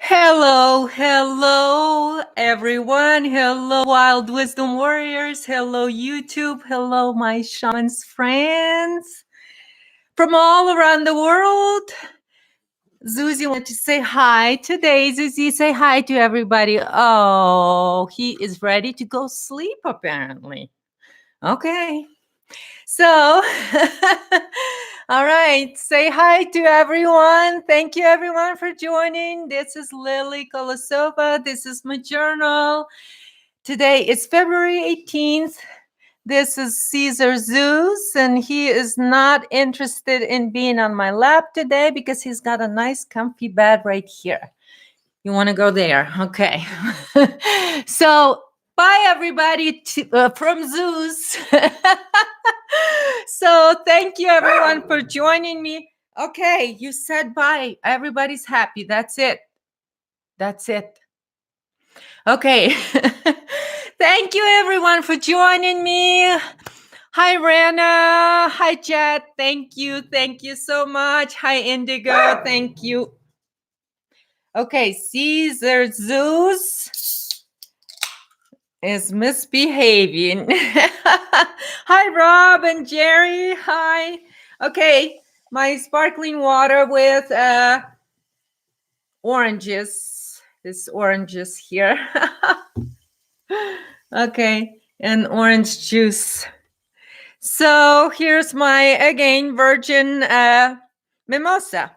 Hello, everyone. Hello, Wild Wisdom Warriors. Hello, YouTube. Hello, my shamans friends from all around the world. Zuzi wanted to say hi today. Zuzi, say hi to everybody. Oh, he is ready to go sleep, apparently. Okay. So, all right. Say hi to everyone. Thank you, everyone, for joining. This is Lily Kolosova. This is my journal. Today is February 18th. This is Caesar Zeus, and he is not interested in being on my lap today because he's got a nice, comfy bed right here. You want to go there? Okay. So, bye, everybody, from Zeus. So, thank you, everyone, for joining me. Okay, you said bye. Everybody's happy. That's it. That's it. Okay. Thank you, everyone, for joining me. Hi, Rana. Hi, Jet. Thank you. Thank you so much. Hi, Indigo. Thank you. Okay, Caesar Zeus is misbehaving. Hi, Rob and Jerry. Hi. Okay, my sparkling water with oranges. This oranges here. Okay, and orange juice. So here's my, again, virgin mimosa.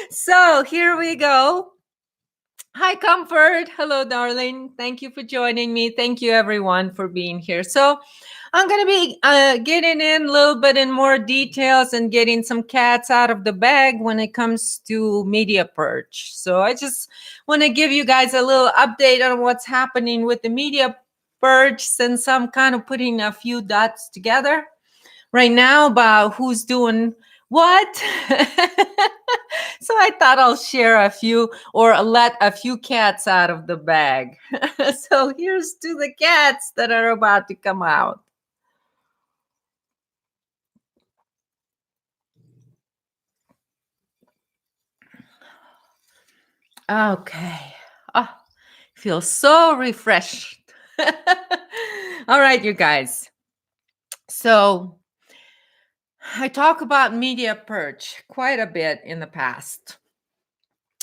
So here we go. Hi, Comfort. Hello, darling. Thank you for joining me. Thank you, everyone, for being here. So I'm going to be getting in a little bit in more details and getting some cats out of the bag when it comes to media purge. So I just want to give you guys a little update on what's happening with the media purge, since I'm kind of putting a few dots together right now about who's doing what. So I thought I'll share a few, or let a few cats out of the bag. So here's to the cats that are about to come out. Okay. Oh, feel so refreshed. All right, you guys. So I talk about media purge quite a bit in the past.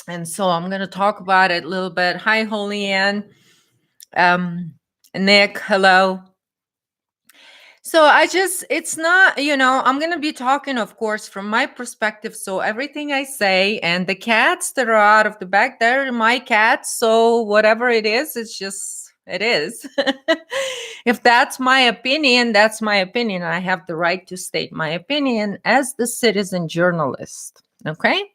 And so I'm going to talk about it a little bit. Hi, Holy Ann. Nick, hello. So it's not, I'm going to be talking, of course, from my perspective. So everything I say, and the cats that are out of the bag, they're my cats. So whatever it is, it is. If that's my opinion, that's my opinion. I have the right to state my opinion as the citizen journalist. Okay.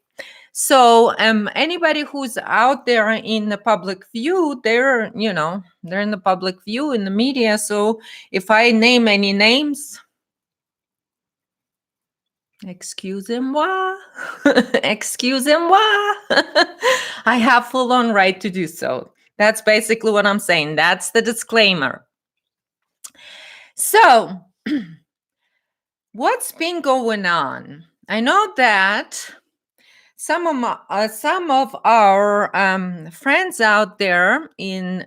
So anybody who's out there in the public view, they're in the public view in the media. So if I name any names, excusez-moi, excusez-moi, I have full-on right to do so. That's basically what I'm saying. That's the disclaimer. So what's been going on? I know that some of our friends out there in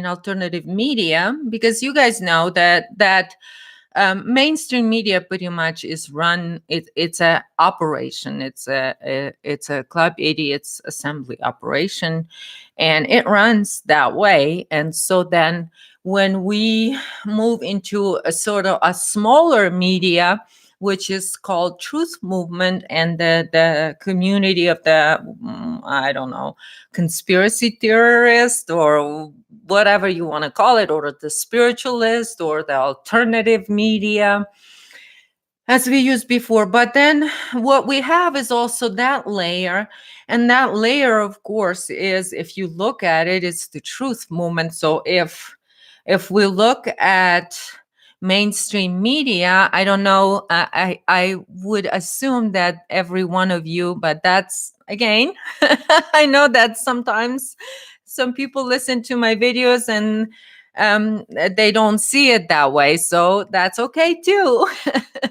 alternative media, because you guys know that mainstream media pretty much is run. It's a operation. It's a Club Idiots assembly operation, and it runs that way. And so then when we move into a sort of a smaller media, which is called Truth Movement, and the community of the, I don't know, conspiracy theorist, or whatever you want to call it, or the spiritualist, or the alternative media, as we used before. But then what we have is also that layer. And that layer, of course, is, if you look at it, it's the Truth Movement. So if we look at mainstream media, I don't know, I would assume that every one of you, but that's, again, I know that sometimes some people listen to my videos and they don't see it that way. So that's okay too.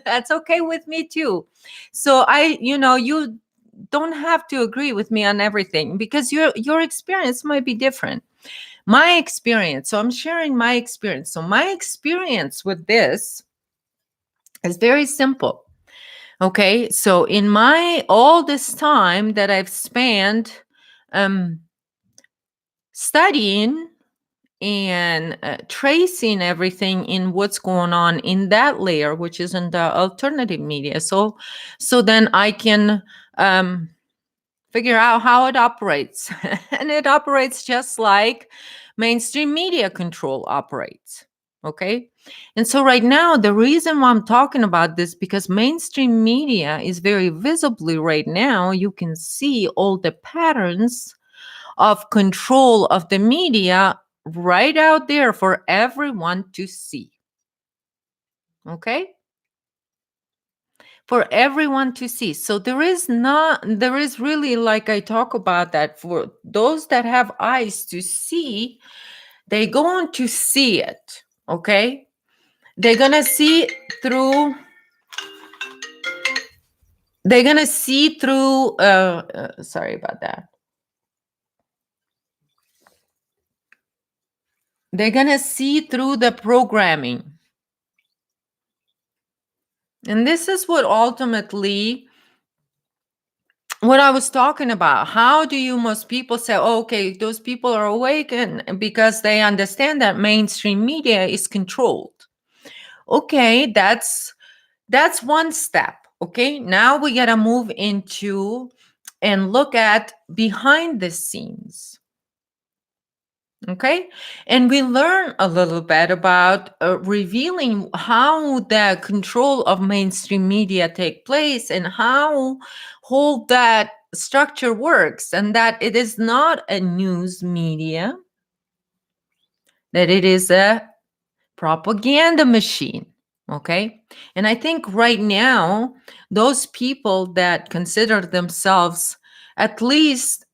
That's okay with me too. So you don't have to agree with me on everything, because your experience might be different. My experience, so I'm sharing my experience. So my experience with this is very simple. Okay, so in my all this time that I've spent studying and tracing everything in what's going on in that layer, which is in the alternative media, so then I can figure out how it operates. And it operates just like mainstream media control operates. Okay. And so right now, the reason why I'm talking about this, because mainstream media is very visibly right now, you can see all the patterns of control of the media right out there for everyone to see. Okay? For everyone to see. So there is really, like I talk about that, for those that have eyes to see, they're going to see it. Okay? They're going to see through sorry about that. They're going to see through the programming. And this is what ultimately what I was talking about. How do you, most people say, oh, okay, those people are awake and because they understand that mainstream media is controlled. Okay, that's one step. Okay, now we got to move into and look at behind the scenes. Okay, and we learn a little bit about revealing how the control of mainstream media take place and how whole that structure works, and that it is not a news media, that it is a propaganda machine. Okay, and I think right now those people that consider themselves at least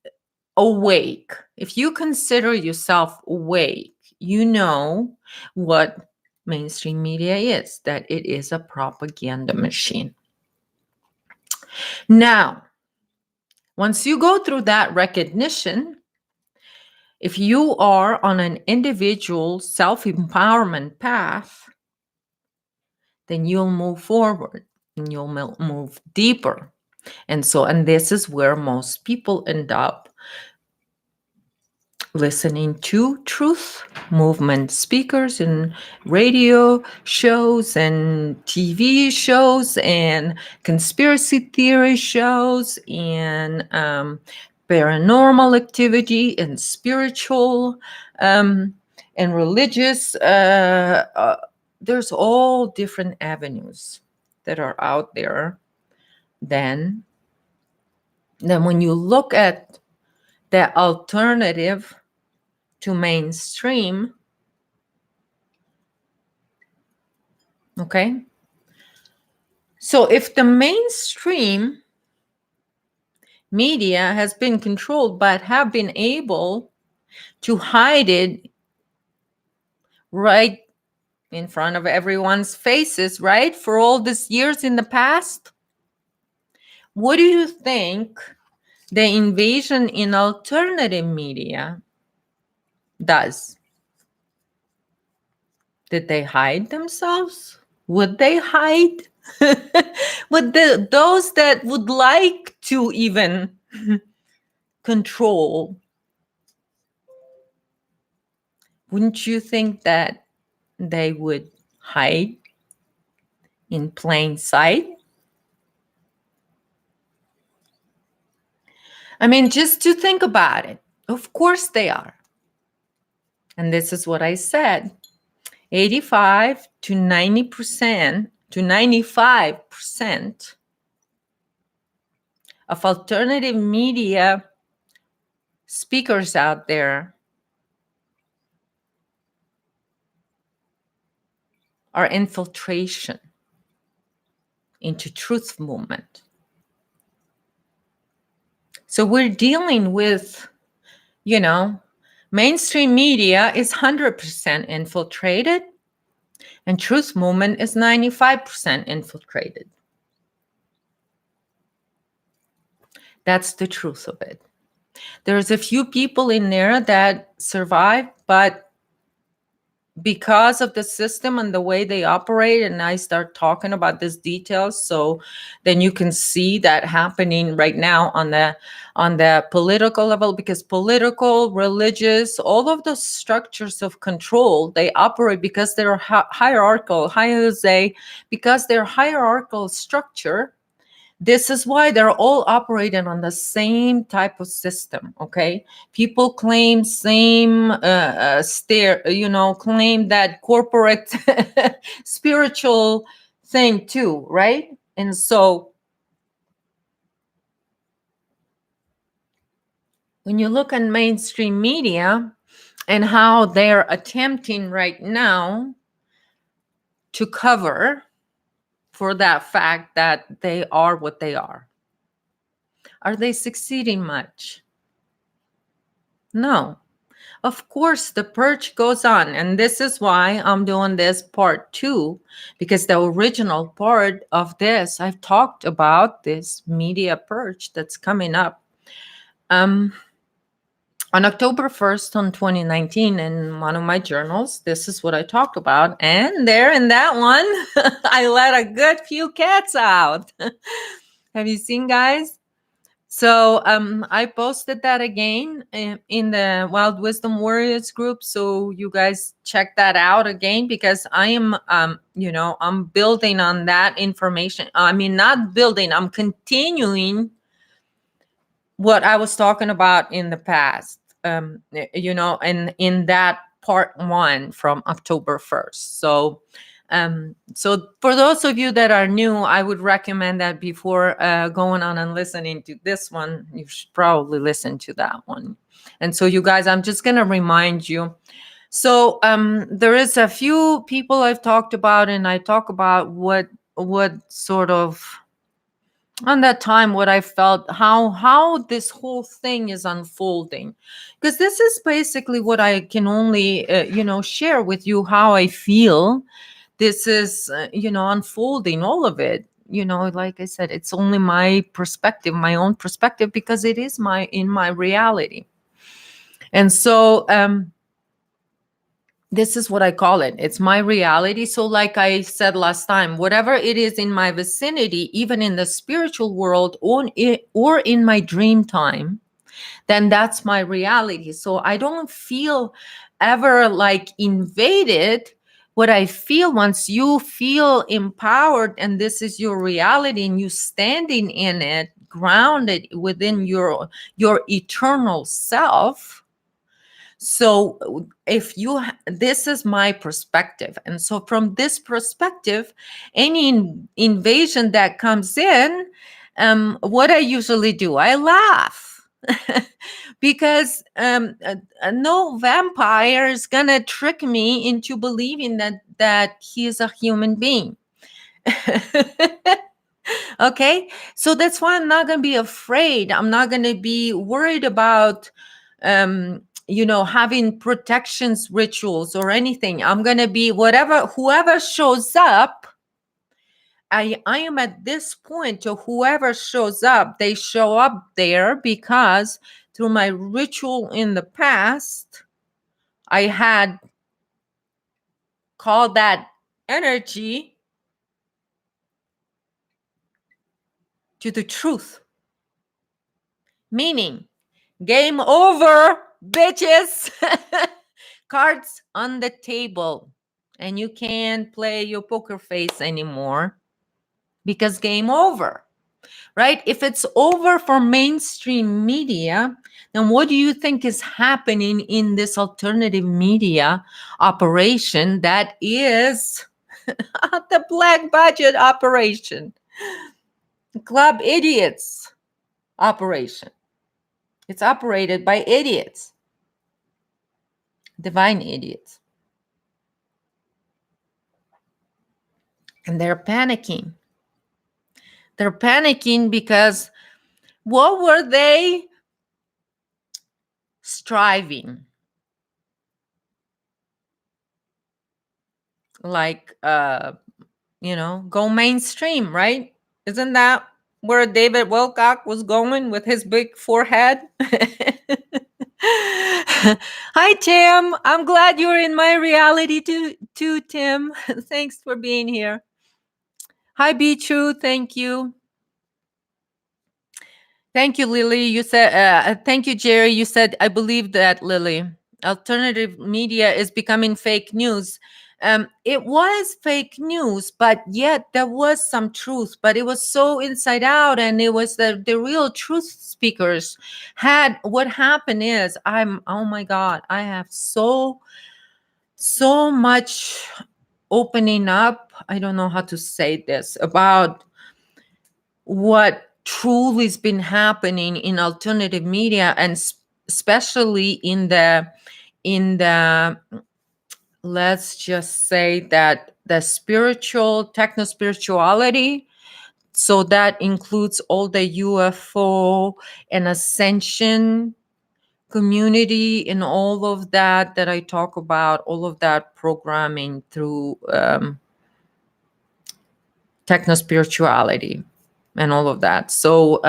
awake, if you consider yourself awake, you know what mainstream media is, that it is a propaganda machine. Now, once you go through that recognition, if you are on an individual self-empowerment path, then you'll move forward and you'll move deeper. And this is where most people end up listening to truth movement speakers and radio shows and TV shows and conspiracy theory shows and paranormal activity and spiritual and religious. There's all different avenues that are out there. Then when you look at the alternative to mainstream, okay? So if the mainstream media has been controlled but have been able to hide it right in front of everyone's faces, right, for all these years in the past, what do you think the invasion in alternative media does? Did they hide themselves? Would they hide? Would those that would like to even control, wouldn't you think that they would hide in plain sight? I mean, just to think about it. Of course they are. And this is what I said. 85 to 90% to 95% of alternative media speakers out there are infiltration into truth movement. So we're dealing with, mainstream media is 100% infiltrated and truth movement is 95% infiltrated. That's the truth of it. There's a few people in there that survive, but because of the system and the way they operate, and I start talking about these details, so then you can see that happening right now on the political level, because political, religious, all of the structures of control, they operate because they're hierarchical. Hi Jose. Because they're hierarchical structure, this is why they're all operating on the same type of system. Okay, people claim same claim that corporate spiritual thing too, right? And so when you look at mainstream media and how they're attempting right now to cover for that fact that they are what they are they succeeding much? No. Of course, the purge goes on. And this is why I'm doing this part 2, because the original part of this, I've talked about this media purge that's coming up. On October 1st, on 2019, in one of my journals, this is what I talked about. And there in that one, I let a good few cats out. Have you seen, guys? So I posted that again in the Wild Wisdom Warriors group. So you guys check that out again, because I am, I'm building on that information. I mean, not building, I'm continuing what I was talking about in the past, and in that part 1 from October 1st. So for those of you that are new, I would recommend that before going on and listening to this one, you should probably listen to that one. And so you guys, I'm just going to remind you. So there is a few people I've talked about, and I talk about what sort of on that time, what I felt, how this whole thing is unfolding, because this is basically what I can only share with you, how I feel this is unfolding, all of it. Like I said, it's only my perspective, my own perspective, because it is in my reality. And so this is what I call it. It's my reality. So like I said last time, whatever it is in my vicinity, even in the spiritual world or in my dream time, then that's my reality. So I don't feel ever like invaded. What I feel, once you feel empowered and this is your reality and you standing in it, grounded within your eternal self. So if this is my perspective. And so from this perspective, any invasion that comes in, what I usually do, I laugh. Because no vampire is gonna trick me into believing that he is a human being. Okay, so that's why I'm not gonna be afraid. I'm not gonna be worried about having protections rituals or anything. I'm gonna be whoever shows up. I am at this point to whoever shows up, they show up there because through my ritual in the past, I had called that energy to the truth. Meaning, game over, bitches. Cards on the table. And you can't play your poker face anymore because game over. Right? If it's over for mainstream media, then what do you think is happening in this alternative media operation that is the black budget operation, club idiots operation? It's operated by idiots, divine idiots. And they're panicking. They're panicking because what were they striving? Like, go mainstream, right? Isn't that where David Wilcock was going with his big forehead? Hi, Tim. I'm glad you're in my reality too, Tim. Thanks for being here. Hi, Be True. Thank you. Thank you, Lily. You said, thank you, Jerry. You said, I believe that, Lily. Alternative media is becoming fake news. It was fake news, but yet there was some truth, but it was so inside out. And it was the real truth speakers had, what happened is, oh my God, I have so much opening up. I don't know how to say this about what truly has been happening in alternative media, and especially in the let's just say that the spiritual techno spirituality. So that includes all the UFO and ascension community and all of that I talk about, all of that programming through techno spirituality and all of that. So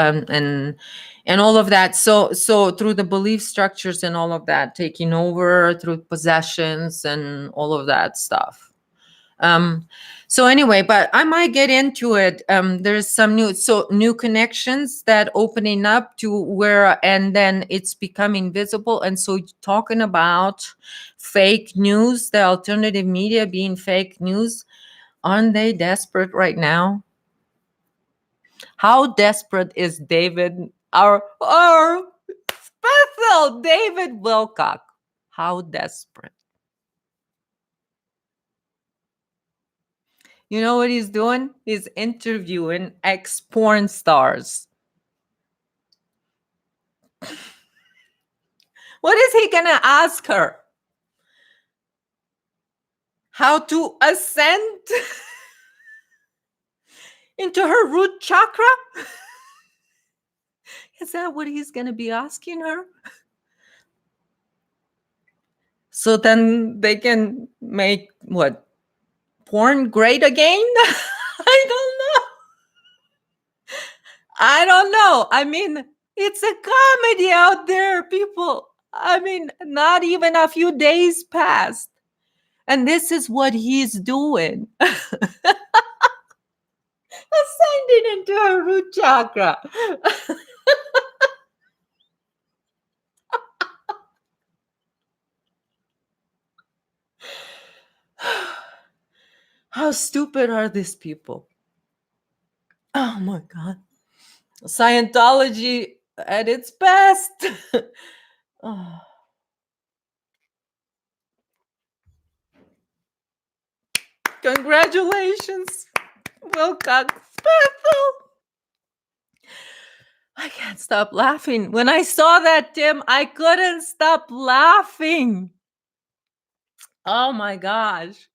and all of that. So through the belief structures and all of that taking over through possessions and all of that stuff. So anyway, but I might get into it. There's some new connections that opening up to where, and then it's becoming visible. And so talking about fake news, the alternative media being fake news, aren't they desperate right now? How desperate is David, our special David Wilcock? How desperate? You know what he's doing? He's interviewing ex-porn stars. What is he gonna ask her? How to ascend into her root chakra? Is that what he's gonna be asking her? So then they can make what? Porn great again? I don't know. I don't know. I mean, it's a comedy out there, people. I mean, not even a few days passed. And this is what he's doing. Ascending into her root chakra. How stupid are these people? Oh my God. Scientology at its best. Oh. Congratulations, Wilcox Bethel. I can't stop laughing. When I saw that, Tim, I couldn't stop laughing. Oh my gosh.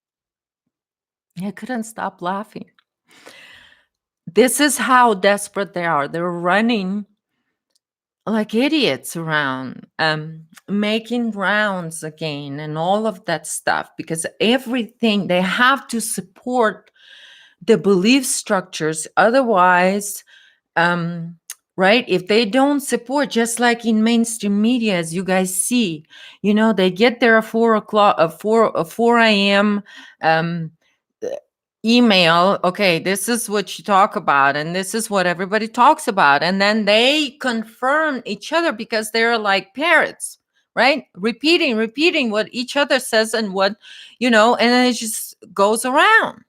I couldn't stop laughing. This is how desperate they are. They're running like idiots around, making rounds again and all of that stuff, because everything, they have to support the belief structures. Otherwise, right, if they don't support, just like in mainstream media, as you guys see, they get there at 4 a.m. Email, okay, this is what you talk about and this is what everybody talks about, and then they confirm each other because they're like parrots, right, repeating what each other says and what, and then it just goes around.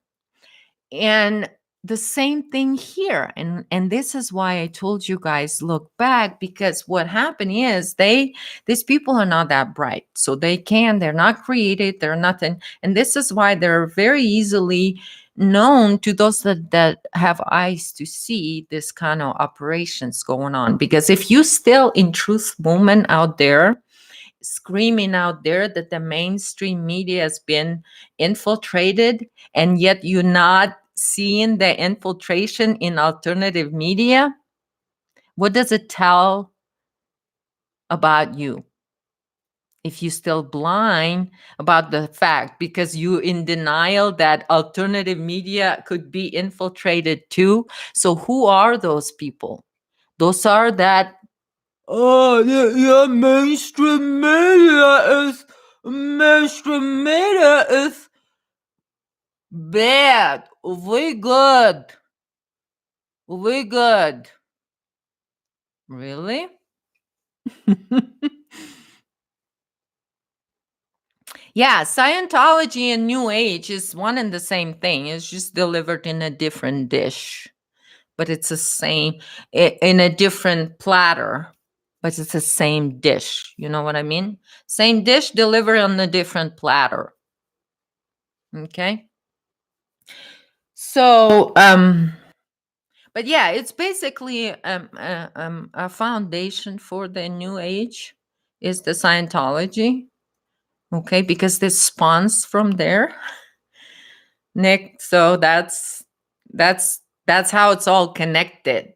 And the same thing here, and this is why I told you guys, look back, because what happened is these people are not that bright, so they're not creative, they're nothing, and this is why they're very easily known to those that have eyes to see this kind of operations going on. Because if you still in truth movement out there screaming out there that the mainstream media has been infiltrated, and yet you're not seeing the infiltration in alternative media, what does it tell about you? if you still blind about the fact because you in denial that alternative media could be infiltrated too. So who are those people? Those are that, oh, yeah, mainstream media is bad. We good. We good. Really? Yeah, Scientology and New Age is one and the same thing. It's just delivered in a different dish, but it's the same in a different platter, but it's the same dish. You know what I mean? Same dish delivered on a different platter. Okay. So, but yeah, it's basically a foundation for the New Age is the Scientology. Okay, because this spawns from there, Nick. So that's how it's all connected.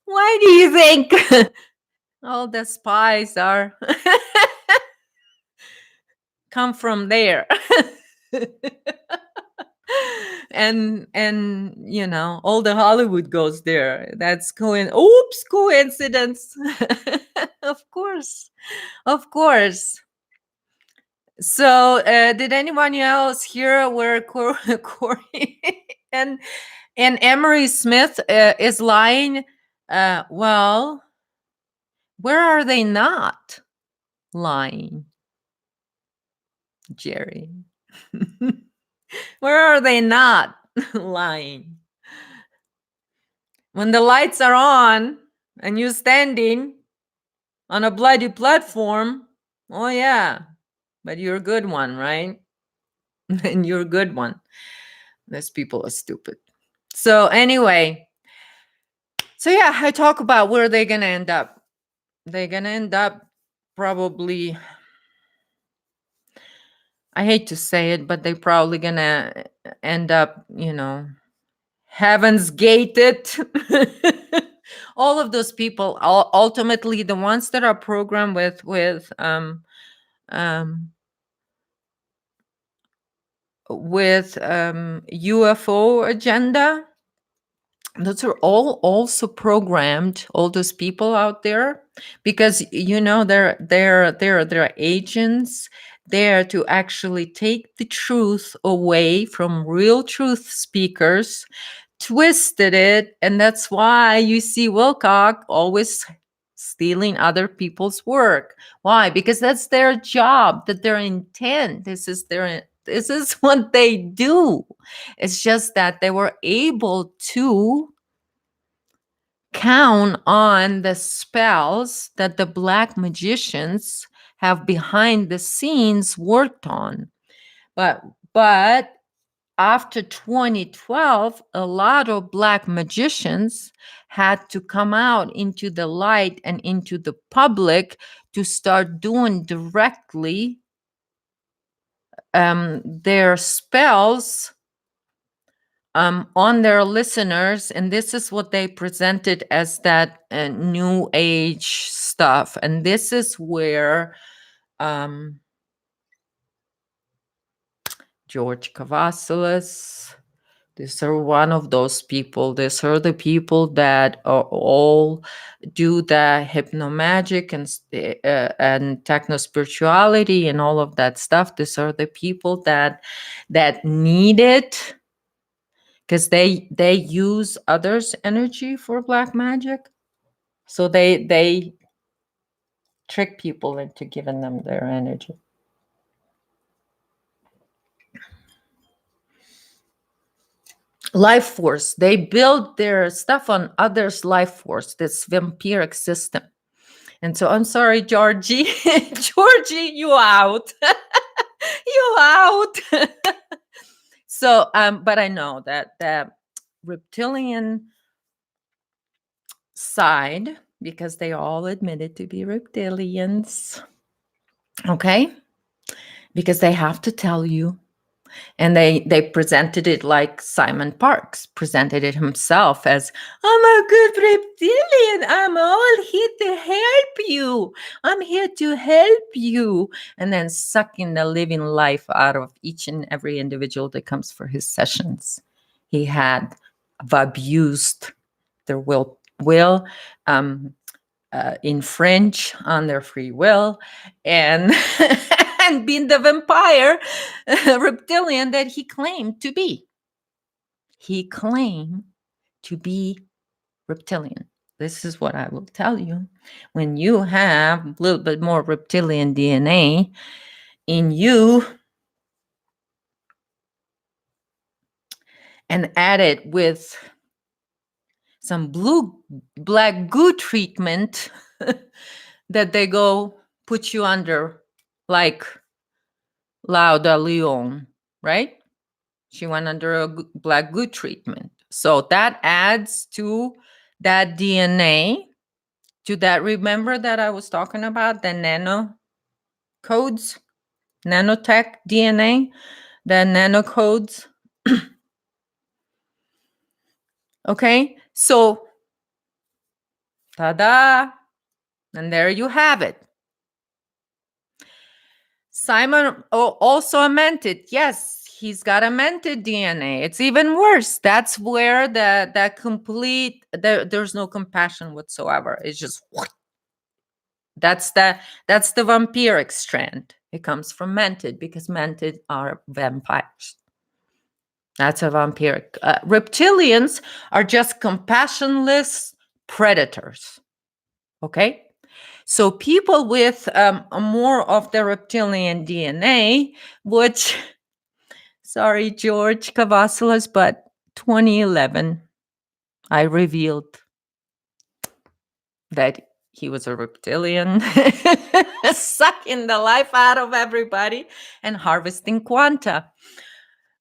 Why do you think all the spies are come from there? and you know, all the Hollywood goes there. That's coincidence. Of course, of course. So, did anyone else hear where Corey and Emery Smith is lying? Well, where are they not lying, Jerry? Where are they not lying? When the lights are on and you're standing on a bloody platform, oh yeah, but you're a good one, right? And you're a good one. These people are stupid. So anyway, so yeah, I talk about where they're gonna end up. They're gonna end up probably, I hate to say it, but they're probably gonna end up, you know, heaven's gated. All of those people, ultimately, the ones that are programmed um, with UFO agenda, those are all also programmed. All those people out there, because you know they're agents there to actually take the truth away from real truth speakers, twisted it, and that's why you see Wilcock always stealing other people's work. Why? Because that's their job, that their intent. This is what they do. It's just that they were able to count on the spells that the black magicians have behind the scenes worked on. But after 2012, a lot of black magicians had to come out into the light and into the public to start doing directly their spells on their listeners. And this is what they presented as that new age stuff. And this is where George Cavassalis, these are one of those people. These are the people that are all do the hypnomagic and techno spirituality and all of that stuff. These are the people that need it because they use others' energy for black magic. So they trick people into giving them their energy. Life force. They build their stuff on others' life force, this vampiric system. And so I'm sorry, Georgie. Georgie, you out. You out. So, but I know that the reptilian side, because they all admitted to be reptilians, okay? Because they have to tell you And they presented it like Simon Parkes presented it himself as, I'm a good reptilian. I'm all here to help you. I'm here to help you. And then sucking the living life out of each and every individual that comes for his sessions. He had abused their will infringe on their free will, and and being the vampire reptilian that he claimed to be. He claimed to be reptilian. This is what I will tell you. When you have a little bit more reptilian DNA in you and add it with some black goo treatment that they go put you under, like Lauda Leon, right? She went under a black goo treatment. So that adds to that DNA, to that, remember that I was talking about the nano codes, nanotech DNA, the nano codes. Okay, so ta-da, and there you have it. Simon also amended. Yes, he's got amended DNA. It's even worse. That's where that complete, there's no compassion whatsoever. It's just that's the vampiric strand. It comes from mented because mented are vampires. That's a vampiric. Reptilians are just compassionless predators. Okay. So people with more of the reptilian DNA, which, sorry, George Cavazos, but 2011, I revealed that he was a reptilian, sucking the life out of everybody and harvesting quanta.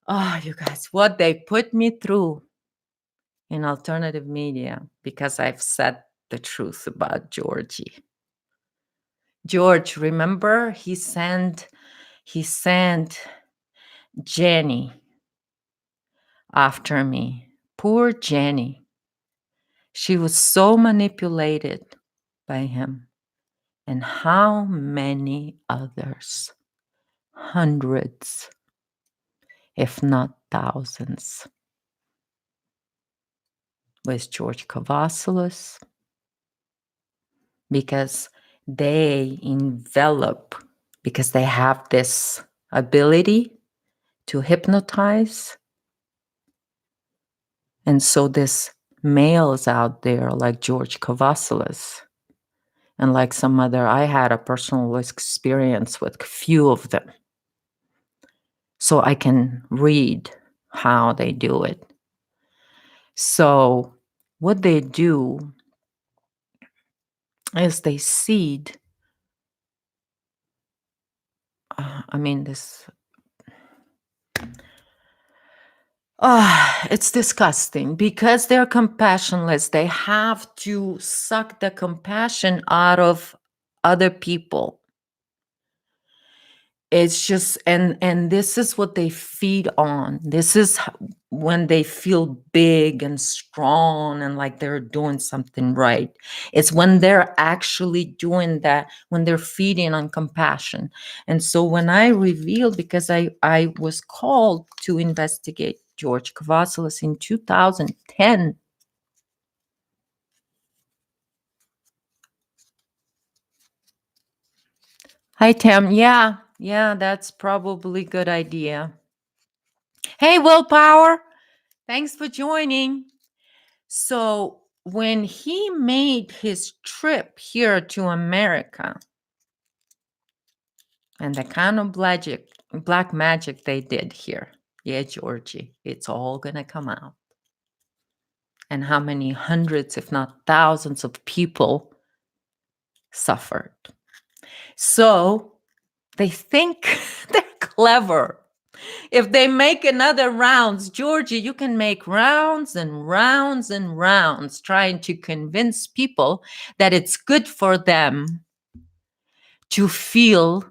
Oh, you guys, what they put me through in alternative media because I've said the truth about Georgie. George, remember, he sent Jenny after me. Poor Jenny. She was so manipulated by him. And how many others? Hundreds, if not thousands. With George Cavazos. Because they envelop, because they have this ability to hypnotize. And so this males out there like George Cavazos and like some other, I had a personal experience with a few of them. So I can read how they do it. So what they do is they seed, it's disgusting because they're compassionless. They have to suck the compassion out of other people. It's just, and this is what they feed on. This is when they feel big and strong and like they're doing something right. It's when they're actually doing that, when they're feeding on compassion. And so when I revealed, because I was called to investigate George Cavazos in 2010. Hi, Tam. Yeah, that's probably a good idea. Hey, Willpower. Thanks for joining. So when he made his trip here to America, and the kind of black magic they did here, yeah, Georgie, it's all going to come out. And how many hundreds, if not thousands of people suffered. So they think they're clever. If they make another rounds, Georgie, you can make rounds and rounds and rounds trying to convince people that it's good for them to feel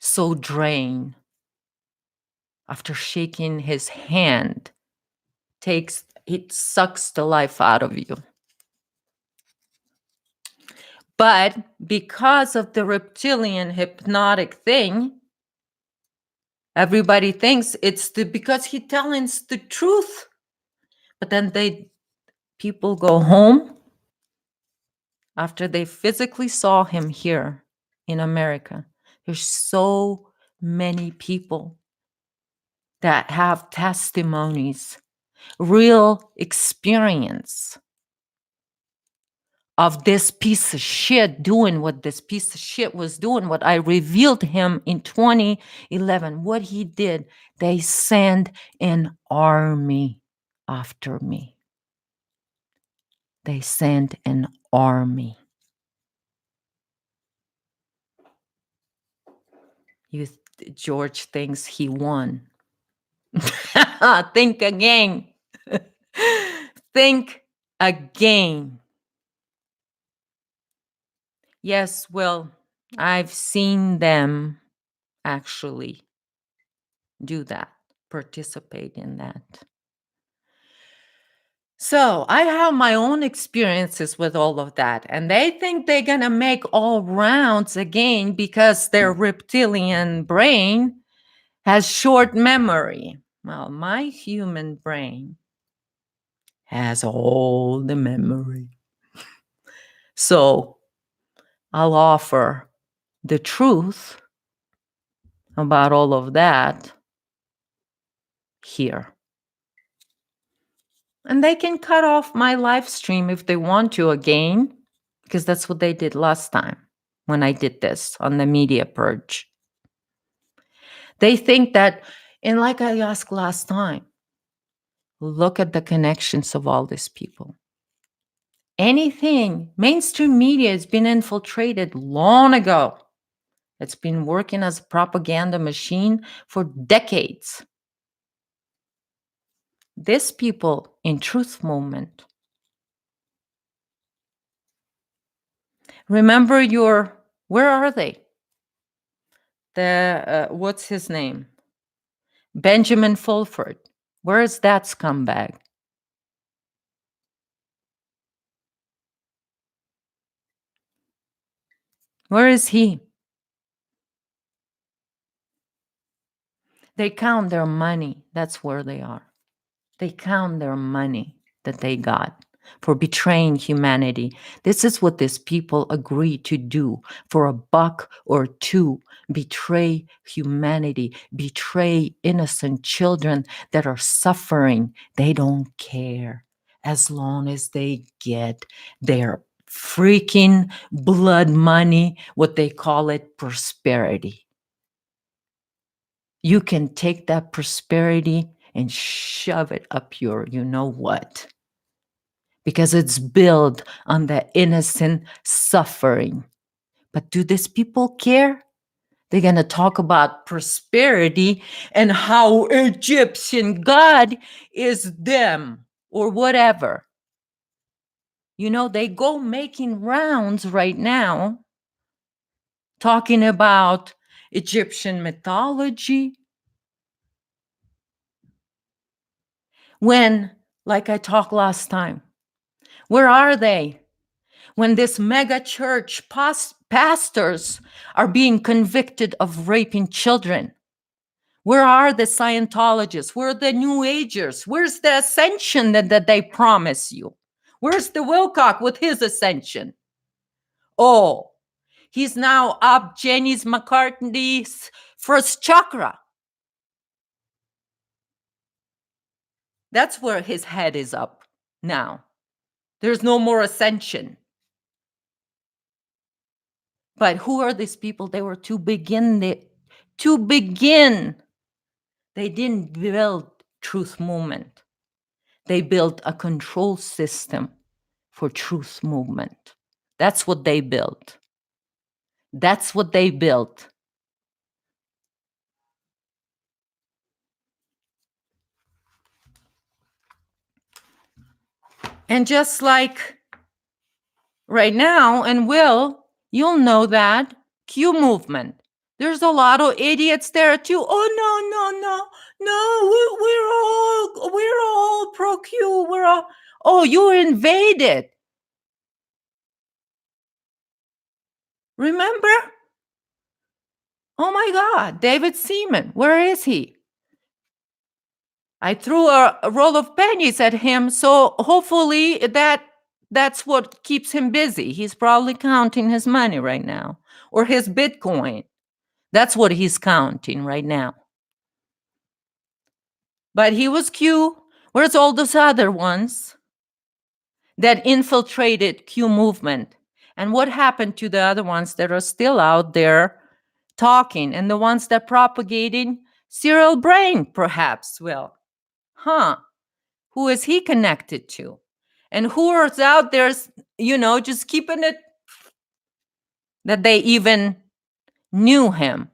so drained after shaking his hand, it sucks the life out of you. But because of the reptilian hypnotic thing, everybody thinks it's because he telling the truth. But then people go home after they physically saw him here in America. There's so many people that have testimonies, real experience of this piece of shit doing what this piece of shit was doing, what I revealed him in 2011, what he did. They sent an army after me. They sent an army. George thinks he won. Think again. Think again. Yes, well, I've seen them actually do that, participate in that. So I have my own experiences with all of that, and they think they're going to make all rounds again because their reptilian brain has short memory. Well, my human brain has all the memory. So I'll offer the truth about all of that here. And they can cut off my live stream if they want to again, because that's what they did last time when I did this on the media purge. They think that, and like I asked last time, look at the connections of all these people. Anything, mainstream media has been infiltrated long ago. It's been working as a propaganda machine for decades. These people in Truth Movement, remember where are they? What's his name? Benjamin Fulford. Where is that scumbag? Where is he? They count their money. That's where they are. They count their money that they got for betraying humanity. This is what these people agree to do for $1 or $2. Betray humanity, betray innocent children that are suffering. They don't care as long as they get their freaking blood money, what they call it, prosperity. You can take that prosperity and shove it up your you know what, because it's built on the innocent suffering. But do these people care? They're going to talk about prosperity and how Egyptian God is them or whatever. You know, they go making rounds right now talking about Egyptian mythology. When, like I talked last time, where are they? When this mega church pastors are being convicted of raping children? Where are the Scientologists? Where are the New Agers? Where's the ascension that they promise you? Where's the Wilcock with his ascension? Oh, he's now up Jenny's McCartney's first chakra. That's where his head is up now. There's no more ascension. But who are these people? They were to begin. They didn't build Truth Movement. They built a control system for Truth Movement. That's what they built. That's what they built. And just like right now, and you'll know that Q Movement. There's a lot of idiots there too. Oh no, we're all pro Q. We're all, oh, you were invaded. Remember? Oh my God, David Seaman, where is he? I threw a roll of pennies at him, so hopefully that's what keeps him busy. He's probably counting his money right now, or his Bitcoin. That's what he's counting right now. But he was Q. Where's all those other ones that infiltrated Q movement? And what happened to the other ones that are still out there talking, and the ones that propagating Cyril Brain, perhaps? Well, who is he connected to? And who is out there, just keeping it that they even knew him,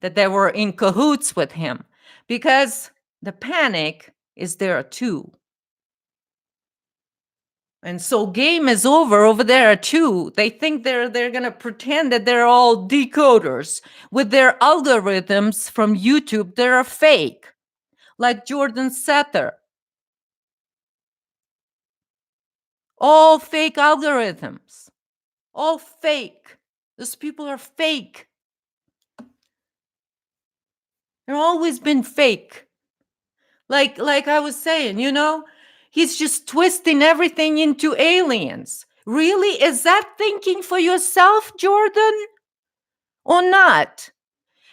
that they were in cahoots with him? Because the panic is there too. And so game is over there too. They think they're going to pretend that they're all decoders with their algorithms from YouTube. They're fake, like Jordan Sather. All fake algorithms. All fake. Those people are fake. They've always been fake. Like I was saying, he's just twisting everything into aliens. Really? Is that thinking for yourself, Jordan? Or not?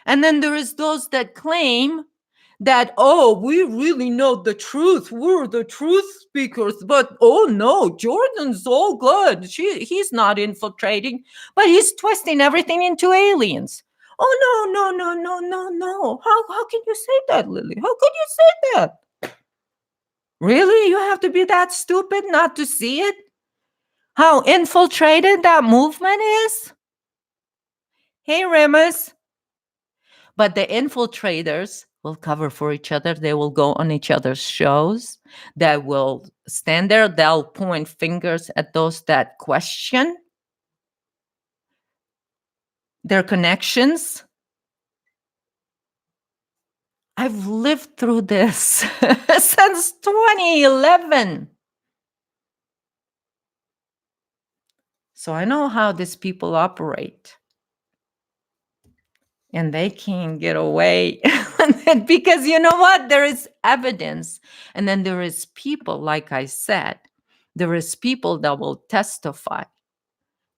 And then there is those that claim that, oh, we really know the truth. We're the truth speakers. But, oh, no, Jordan's all good. He's not infiltrating, but he's twisting everything into aliens. Oh, no. How can you say that, Lily? How can you say that? Really? You have to be that stupid not to see it? How infiltrated that movement is? Hey, Remus. But the infiltrators will cover for each other. They will go on each other's shows. They will stand there. They'll point fingers at those that question their connections. I've lived through this since 2011. So I know how these people operate. And they can't get away because you know what? There is evidence. And then there is people, like I said, there is people that will testify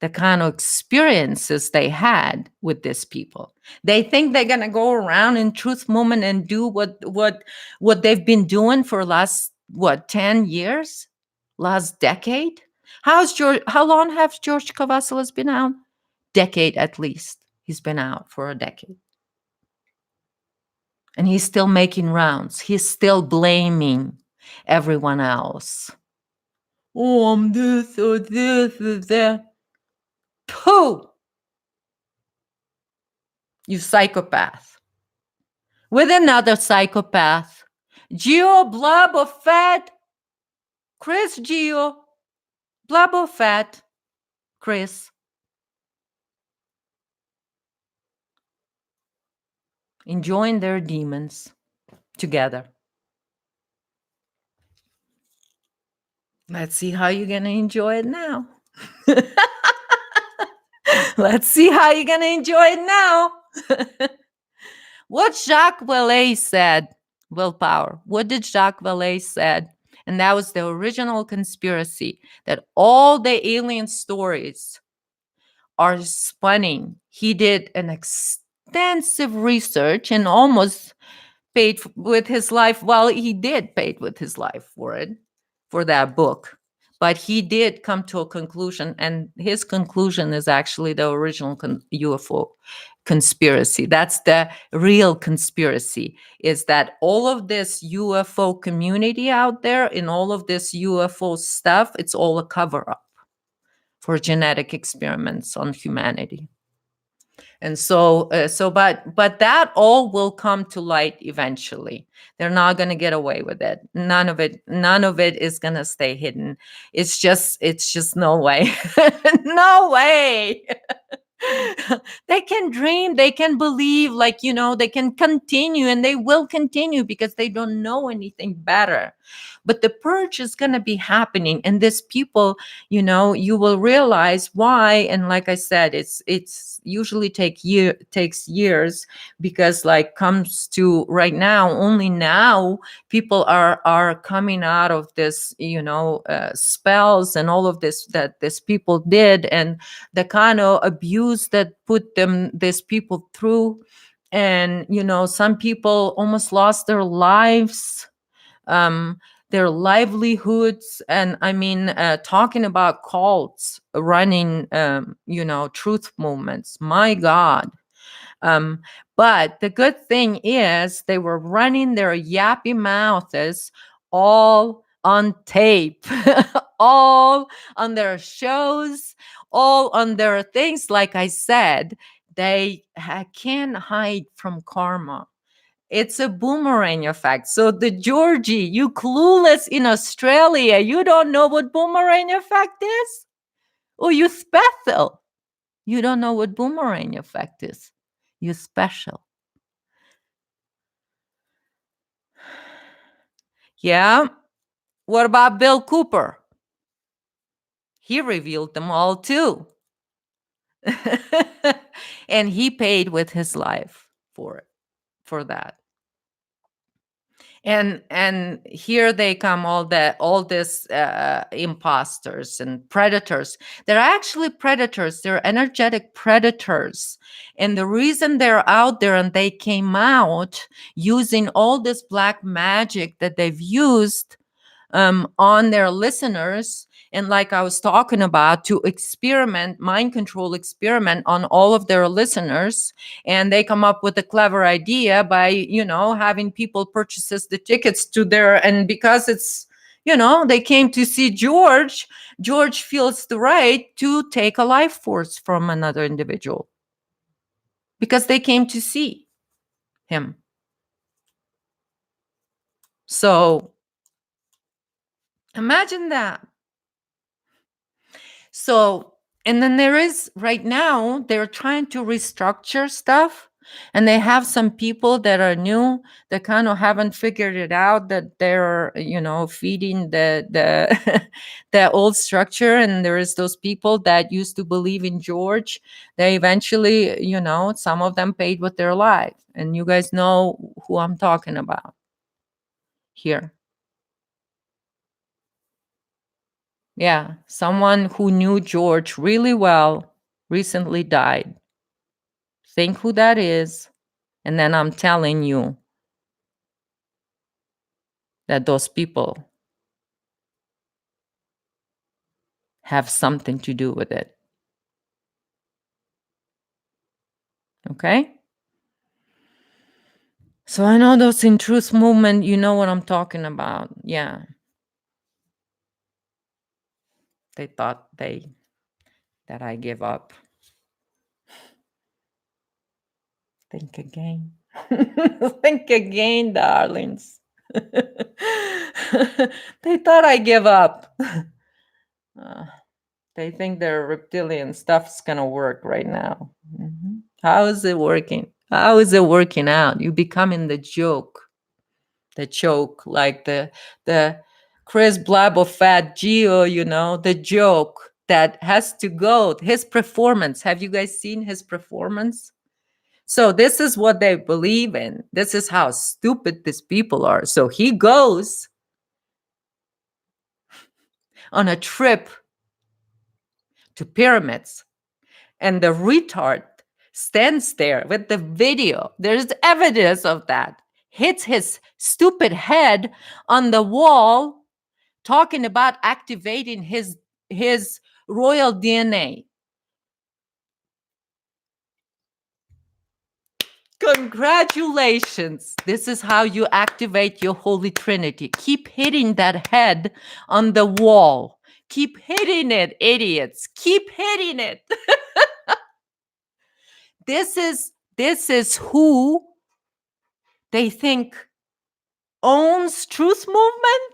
the kind of experiences they had with these people. They think they're going to go around in truth movement and do what they've been doing for last, 10 years? Last decade? How long have George Cavazos been out? Decade at least. He's been out for a decade. And he's still making rounds. He's still blaming everyone else. Oh, I'm this or this or that. Pooh! You psychopath. With another psychopath. Gio Blabofet. Chris Gio. Blabofet. Chris. Enjoying their demons together. Let's see how you're going to enjoy it now. Let's see how you're going to enjoy it now. What Jacques Vallée said, willpower. What did Jacques Vallée said? And that was the original conspiracy, that all the alien stories are spunning. He did an extensive research and almost paid with his life. Well, he did pay with his life for it, for that book. But he did come to a conclusion, and his conclusion is actually the original UFO conspiracy. That's the real conspiracy, is that all of this UFO community out there and all of this UFO stuff, it's all a cover-up for genetic experiments on humanity. And but that all will come to light eventually. They're not going to get away with it. None of it is going to stay hidden. It's just no way. No way. They can dream, they can believe, like, they can continue, and they will continue because they don't know anything better. But the purge is going to be happening, and these people, you will realize why. And like I said, it's usually takes years, because like comes to right now, only now people are coming out of this, spells and all of this that these people did, and the kind of abuse that put these people through. And some people almost lost their lives, um their livelihoods. And I mean, talking about cults running, truth movements, my God. um, but the good thing is they were running their yappy mouths all on tape, all on their shows, all on their things. Like I said, they can't hide from karma. It's a boomerang effect. So the Georgie, you clueless in Australia, you don't know what boomerang effect is? Oh, you special. You don't know what boomerang effect is. You special. Yeah. What about Bill Cooper? He revealed them all too. And he paid with his life for that. And here they come, all this imposters and predators. They're actually predators. They're energetic predators. And the reason they're out there, and they came out using all this black magic that they've used on their listeners. And like I was talking about, to experiment, mind control experiment on all of their listeners. And they come up with a clever idea by, having people purchases the tickets to their, and because it's, they came to see George feels the right to take a life force from another individual because they came to see him. So imagine that. So, and then there is right now, they're trying to restructure stuff. And they have some people that are new that kind of haven't figured it out, that they're, feeding the the old structure. And there is those people that used to believe in George. They eventually, some of them paid with their life. And you guys know who I'm talking about here. Yeah, someone who knew George really well recently died. Think who that is. And then I'm telling you that those people have something to do with it. Okay? So I know those in truth movement, you know what I'm talking about. Yeah. They thought that I give up. Think again. Think again, darlings. They thought I give up. They think their reptilian stuff's gonna work right now. How is it working? How is it working out? You becoming the joke, like the Chris Blab of Fat Geo, the joke that has to go. His performance. Have you guys seen his performance? So this is what they believe in. This is how stupid these people are. So he goes on a trip to pyramids, and the retard stands there with the video. There's evidence of that. Hits his stupid head on the wall, talking about activating his royal DNA. Congratulations. This is how you activate your Holy Trinity. Keep hitting that head on the wall. Keep hitting it, idiots. Keep hitting it. This is who they think owns truth movement.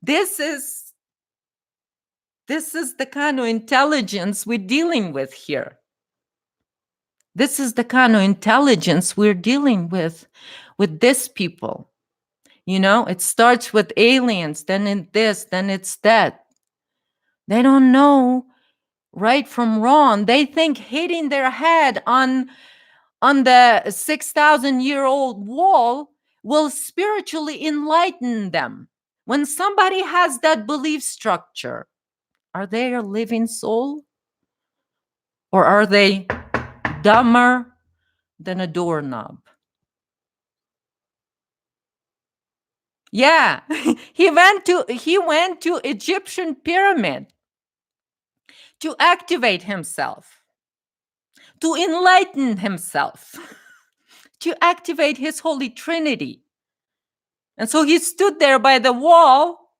This is the kind of intelligence we're dealing with here. This is the kind of intelligence we're dealing with these people. You know, it starts with aliens, then it's this, then it's that. They don't know right from wrong. They think hitting their head on the 6,000-year-old wall will spiritually enlighten them. When somebody has that belief structure, are they a living soul? Or are they dumber than a doorknob? Yeah, he went to Egyptian pyramid to activate himself, to enlighten himself, to activate his Holy Trinity. And so he stood there by the wall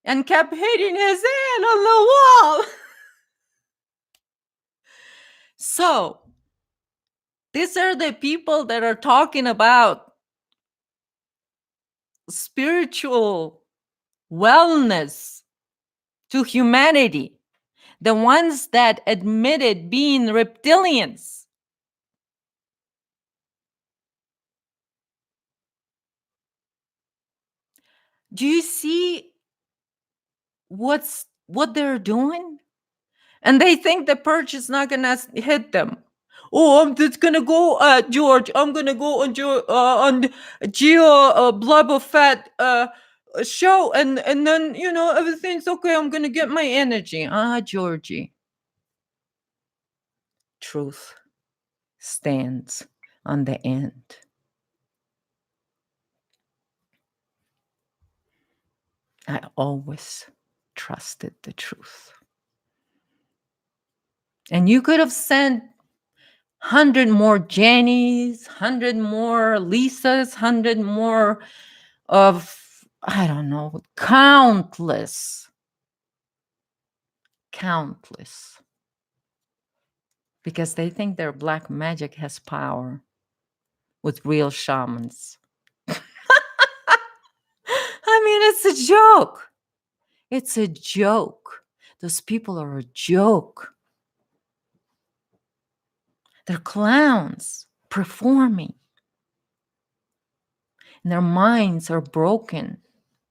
and kept hitting his head on the wall. So these are the people that are talking about spiritual wellness to humanity, the ones that admitted being reptilians. Do you see what they're doing? And they think the purge is not gonna hit them. Oh, I'm just gonna go, George. I'm gonna go on Geo Blob Fat show, and then everything's okay. I'm gonna get my energy. Georgie. Truth stands on the end. I always trusted the truth. And you could have sent 100 more Jennies, 100 more Lisas, 100 more of, I don't know, countless, because they think their black magic has power with real shamans. I mean, it's a joke. It's a joke. Those people are a joke. They're clowns performing. And their minds are broken.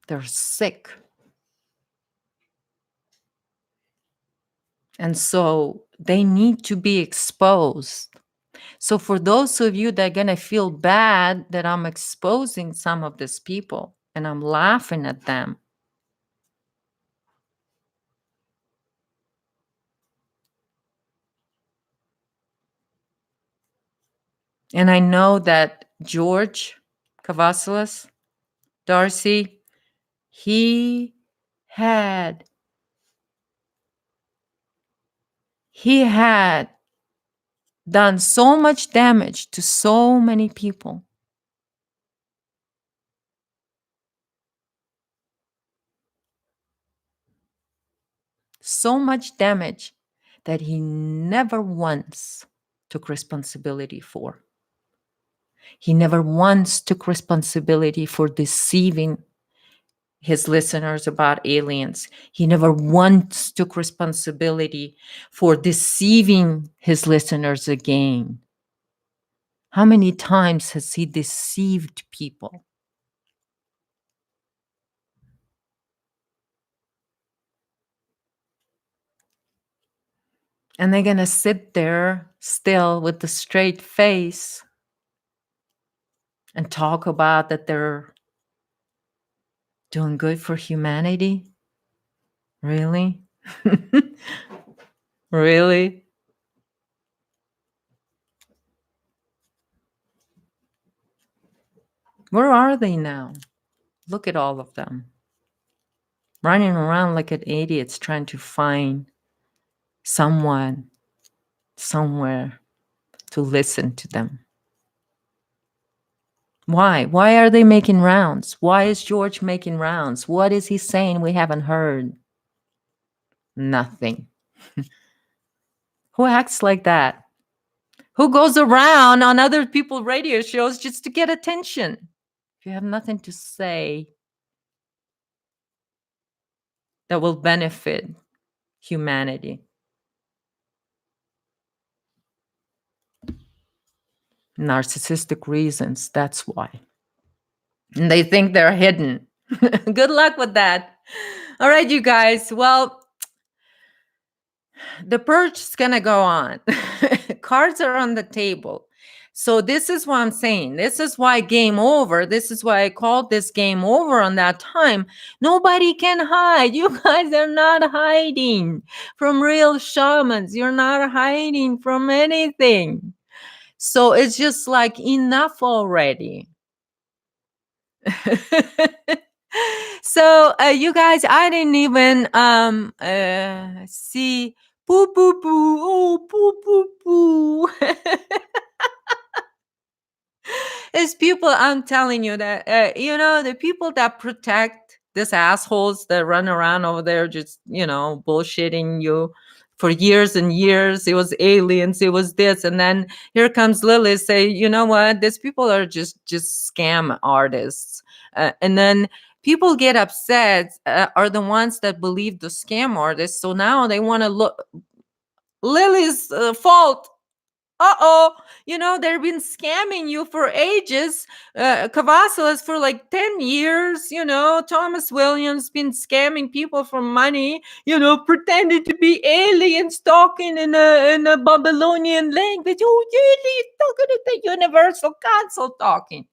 They're sick. And so they need to be exposed. So for those of you that are going to feel bad that I'm exposing some of these people and I'm laughing at them, and I know that George Cavassalas, Darcy, he had done so much damage to so many people. So much damage that he never once took responsibility for. He never once took responsibility for deceiving his listeners about aliens. He never once took responsibility for deceiving his listeners again. How many times has he deceived people? And they're going to sit there still with the straight face and talk about that they're doing good for humanity? Really? Really? Where are they now? Look at all of them. Running around like an idiots trying to find someone somewhere to listen to them. Why? Why are they making rounds? Why is George making rounds? What is he saying we haven't heard? Nothing. Who acts like that? Who goes around on other people's radio shows just to get attention? If you have nothing to say that will benefit humanity. Narcissistic reasons. That's why. And they think they're hidden. Good luck with that. All right, you guys. Well, the purge is going to go on. Cards are on the table. So this is what I'm saying. This is why game over. This is why I called this game over on that time. Nobody can hide. You guys are not hiding from real shamans. You're not hiding from anything. So it's just like enough already. So you guys, I didn't even see poo poo poo. Oh, poo poo poo. It's people, I'm telling you that, the people that protect these assholes that run around over there just, bullshitting you for years and years. It was aliens, it was this. And then here comes Lily say, you know what? These people are just scam artists. And then people get upset are the ones that believe the scam artists. So now they want to look Lily's fault. They've been scamming you for ages. Cavazos for like 10 years. Thomas Williams been scamming people for money, pretending to be aliens talking in a Babylonian language. Oh, really? Talking at the Universal Council talking.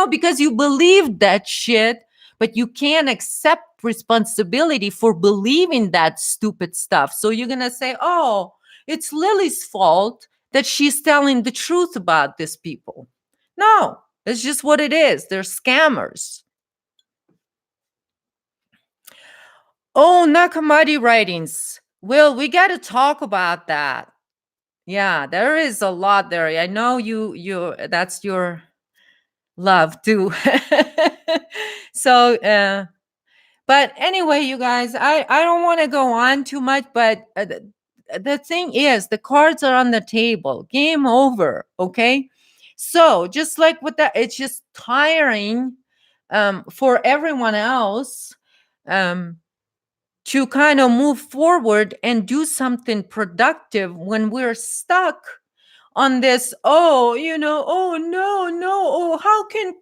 Because you believe that shit, but you can't accept responsibility for believing that stupid stuff. So you're going to say, oh, it's Lily's fault that she's telling the truth about these people. No, it's just what it is. They're scammers. Oh, Nakamadi writings. Will, we got to talk about that. Yeah, there is a lot there. I know you that's your love too. So, but anyway, you guys, I don't want to go on too much, but the thing is, the cards are on the table. Game over. Okay. So just like with that, it's just tiring for everyone else to kind of move forward and do something productive when we're stuck on this. Oh no, how can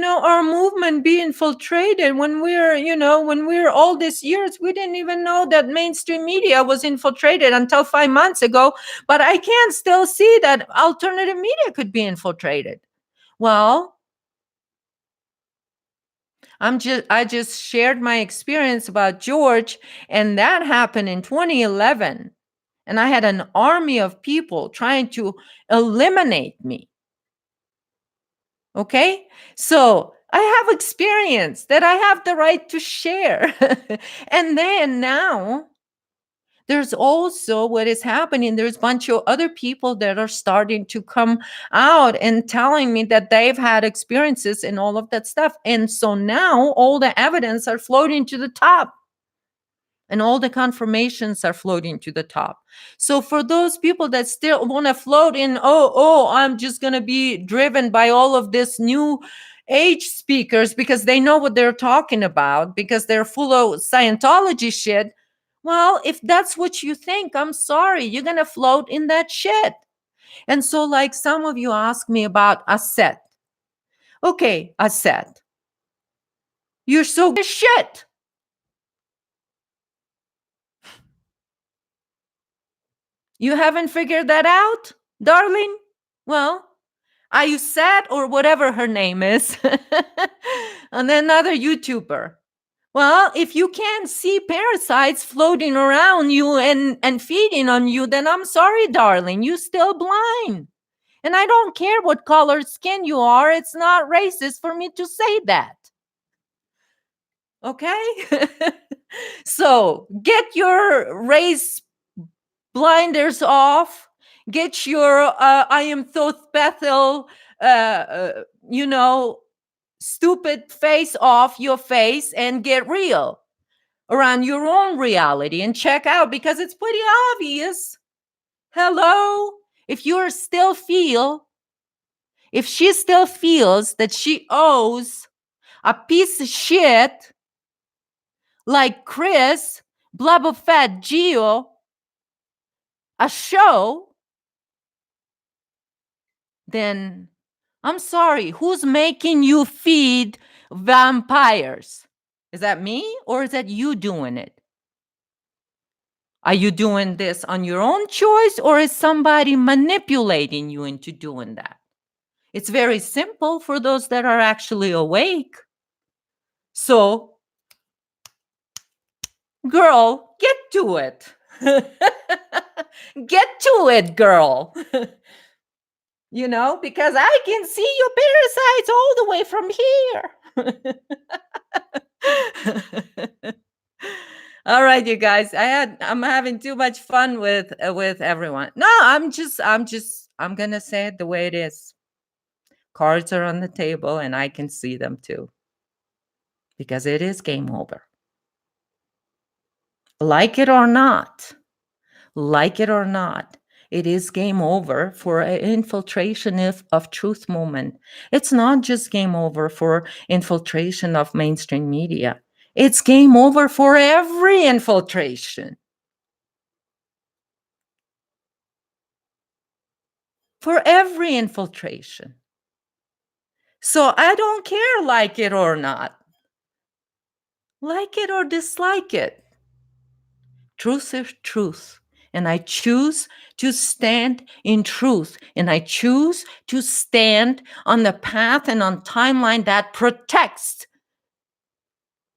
our movement be infiltrated when we're all these years, we didn't even know that mainstream media was infiltrated until 5 months ago, but I can still see that alternative media could be infiltrated. Well, I just shared my experience about George, and that happened in 2011. And I had an army of people trying to eliminate me. Okay? So I have experience that I have the right to share. And then now there's also what is happening. There's a bunch of other people that are starting to come out and telling me that they've had experiences and all of that stuff. And so now all the evidence are floating to the top. And all the confirmations are floating to the top. So for those people that still want to float in, I'm just going to be driven by all of this new age speakers because they know what they're talking about, because they're full of Scientology shit. Well, if that's what you think, I'm sorry, you're going to float in that shit. And so like some of you ask me about Aset. Okay, Aset, you're so good as shit. You haven't figured that out, darling? Well, are you sad or whatever her name is? And another YouTuber. Well, if you can't see parasites floating around you and feeding on you, then I'm sorry, darling, you still blind. And I don't care what color skin you are. It's not racist for me to say that. Okay? So get your race blinders off. Get your I am Thoth Bethel, stupid face off your face and get real around your own reality and check out, because it's pretty obvious. Hello? If she still feels that she owes a piece of shit like Chris, Blubber Fat Geo, a show, then I'm sorry, who's making you feed vampires? Is that me or is that you doing it? Are you doing this on your own choice or is somebody manipulating you into doing that? It's very simple for those that are actually awake. So, girl, get to it. Get to it, girl. You know, because I can see your parasites all the way from here. All right, you guys. I'm having too much fun with everyone. No, I'm gonna say it the way it is. Cards are on the table and I can see them too. Because it is game over. Like it or not, it is game over for an infiltration of truth movement. It's not just game over for infiltration of mainstream media. It's game over for every infiltration. For every infiltration. So I don't care, like it or not. Like it or dislike it. Truth is truth. And I choose to stand in truth. And I choose to stand on the path and on timeline that protects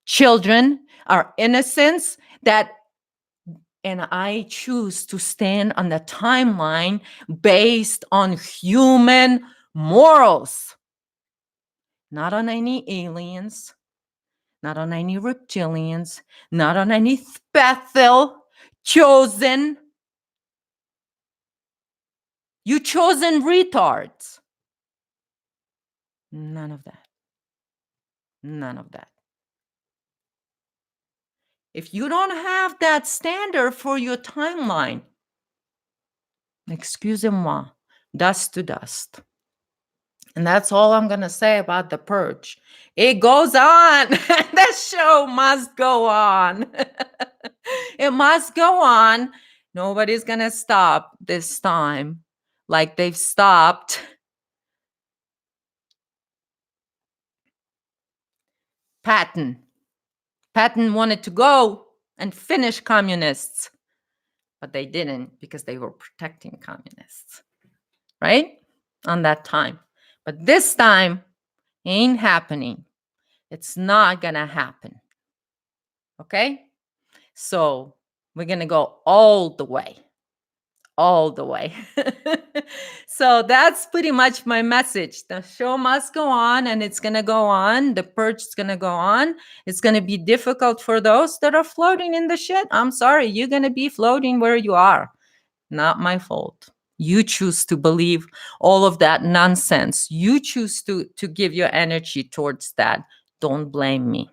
children, our innocence, and I choose to stand on the timeline based on human morals, not on any aliens, not on any reptilians, not on any special chosen. You chosen retards. None of that. None of that. If you don't have that standard for your timeline, excusez-moi, dust to dust. And that's all I'm going to say about the purge. It goes on. The show must go on. It must go on. Nobody's going to stop this time like they've stopped Patton. Patton wanted to go and finish communists, but they didn't because they were protecting communists, right? On that time. But this time, ain't happening. It's not gonna happen. Okay? So we're gonna go all the way. All the way. So that's pretty much my message. The show must go on and it's going to go on. The purge is going to go on. It's going to be difficult for those that are floating in the shit. I'm sorry. You're going to be floating where you are. Not my fault. You choose to believe all of that nonsense. You choose to give your energy towards that. Don't blame me.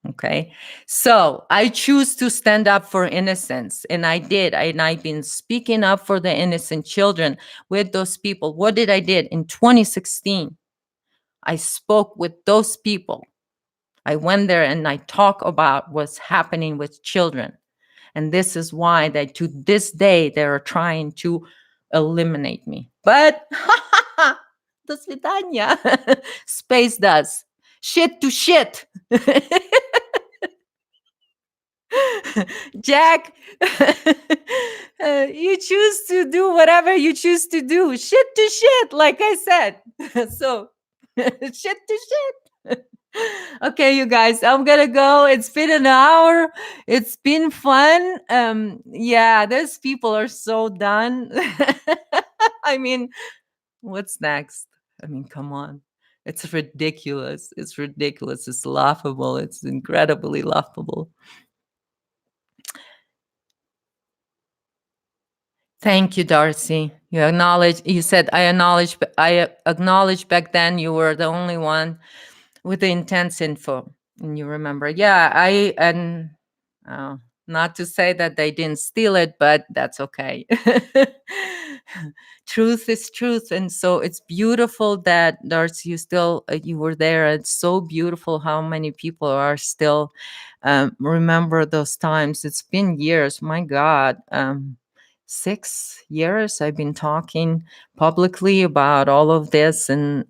Okay. So I choose to stand up for innocence. And I did. And I've been speaking up for the innocent children with those people. What did I did in 2016? I spoke with those people. I went there and I talked about what's happening with children. And this is why they, to this day, they're trying to eliminate me. But до свидания. Space does. Shit to shit. Jack, you choose to do whatever you choose to do. Shit to shit, like I said. So, shit to shit. Okay, you guys, I'm gonna go. It's been an hour. It's been fun. Yeah, those people are so done. I mean, what's next? I mean, come on. It's ridiculous. It's ridiculous. It's laughable. It's incredibly laughable. Thank you, Darcy. You said I acknowledged back then you were the only one with the intense info. And you remember. Yeah, not to say that they didn't steal it, but that's okay. Truth is truth. And so it's beautiful that, Darcy, you were there. It's so beautiful how many people are still remember those times. It's been years. My God. 6 years I've been talking publicly about all of this, and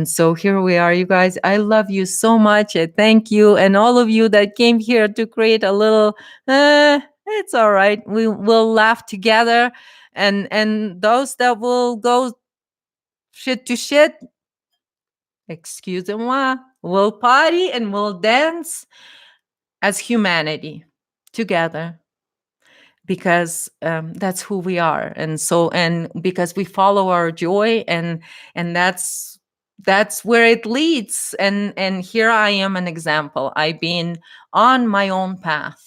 so here we are, you guys. I love you so much. I thank you, and all of you that came here to create a little. It's all right. We will laugh together, and those that will go shit to shit, excusez-moi, we'll party and we'll dance as humanity together, because that's who we are. And so, and because we follow our joy, and that's where it leads. And here I am, an example. I've been on my own path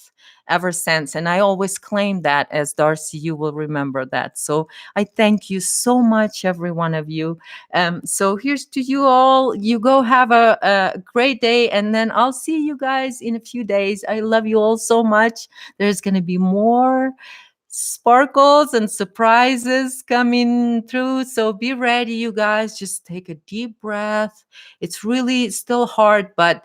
ever since, and I always claim that. As Darcy, you will remember that. So I thank you so much, every one of you. So here's to you all. You go have a great day, and then I'll see you guys in a few days. I love you all so much. There's going to be more sparkles and surprises coming through. So be ready, you guys. Just take a deep breath. It's really still hard, but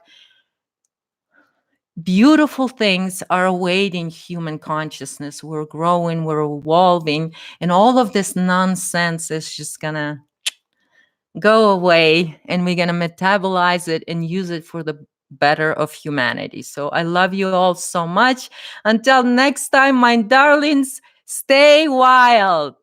beautiful things are awaiting human consciousness. We're growing, we're evolving, and all of this nonsense is just gonna go away, and we're gonna metabolize it and use it for the better of humanity. So I love you all so much. Until next time, my darlings, stay wild.